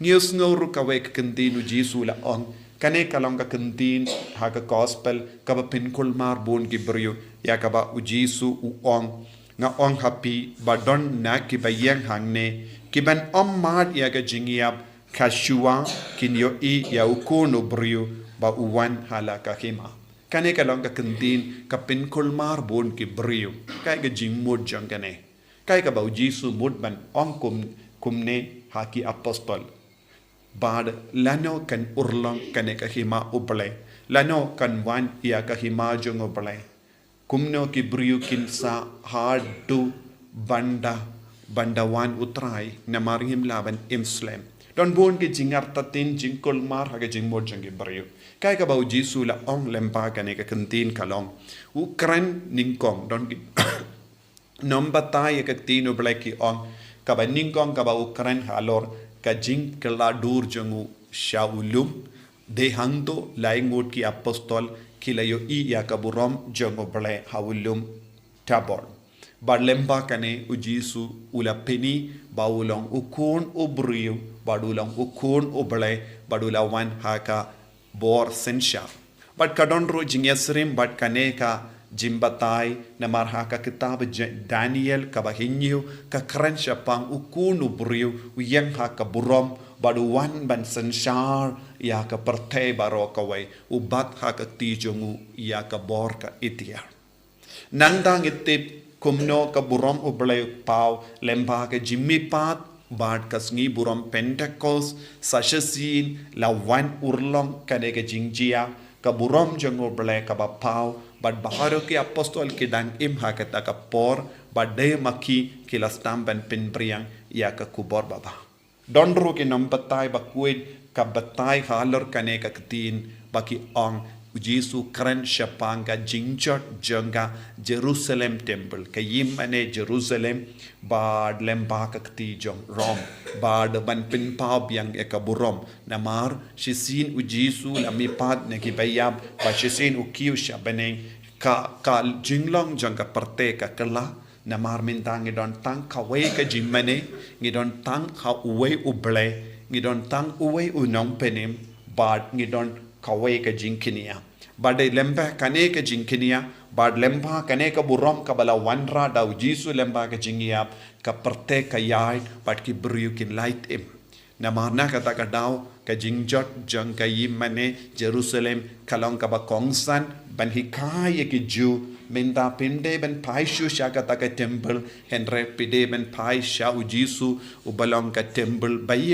Ngius nguru ka we kantin u Jesu la ong kane kalong ka kantin ha ka gospel ka ba pin kulmar bon ki brio ya ka ba u Jesu u ong nga ong happy ba don na ki ba yang hangne ki ban mat ya ka jingiap ka shua kin yo I ya u kono brio ba u wan hala ka hima kane kalong ka kantin ka pin kulmar bon ki brio kai ka jing mod jang kane kai ka ba u Jesu mod ban ong kumne ha ki apostol bad lano kan urlang kane ka hima uble lano kan wan ya ka hima jong uble kumno ki brio kin sa hadu banda wan utrai na marim laban imslem don bon ki jingar tatin jingkol mar ha ka jingmod jang brio kai ka ba Jesu la ong lempa kane ka kantin kalong ukran ningkong don ki nombatai ka tin uble ki ong ka ba ningkong ka ba ukran halor ka jing kala dur jangu shaulum de hangto laingot ki apostol kilayo I ya kaburom jangu ble haulum tabor badlemba kane u Jesu ula peni baulong ukun ubriu badulong ukun uble badula wan haka bor sensha bad kadon ro jingesrim bad kane ka jimbatai na marha ka kitab Daniel ka bahinyu ka kran pang ukunu briu uyang ha ka burom baduwan ban sanshar ya ka parte baro ka wai ubat ha ka tijongu ya ka bor ka itia nandang itip kumno ka burom ublay pau lemba ka jimmi pat bad kasngi burom Pentecost sashasin la wan urlong kane ka jingjia ka burom jango ble ka ba pau bad baharo ki apostol ki dan im ha ka ta ka por bad de maki ki lastam ban pin priang ya ka kubor baba donro ki nampatai ba kuid ka batai halor kane ka tin baki ong Jesu kran shapanga jingjot janga Jerusalem temple ka yimane Jerusalem bad lemba ka ti jong rom bad ban pin pa biang e ka burom namar shisin u Jesu la mi pat ne ki bayab ba shisin u kiu shabane ka jinglong janga parte ka kala namar mintang idon tang ka we ka jimmane ngidon tang ha uwe uble ngidon tang uwe unong penim bad ngidon kawe ka jinkinia bade lemba kane ka jinkinia bad lemba kane ka burom ka bala wanra da Jesu lemba ka jingia ka parte ka yai bad ki briu kin light im na marna ka ta ka daw ka jingjot jang ka yimane Jerusalem kalong ka ba kongsan ban hikaya ki ju menda pinde ben pai shu shaka ta ka temple henre pide ben pai sha u Jesu u balong ka temple bayim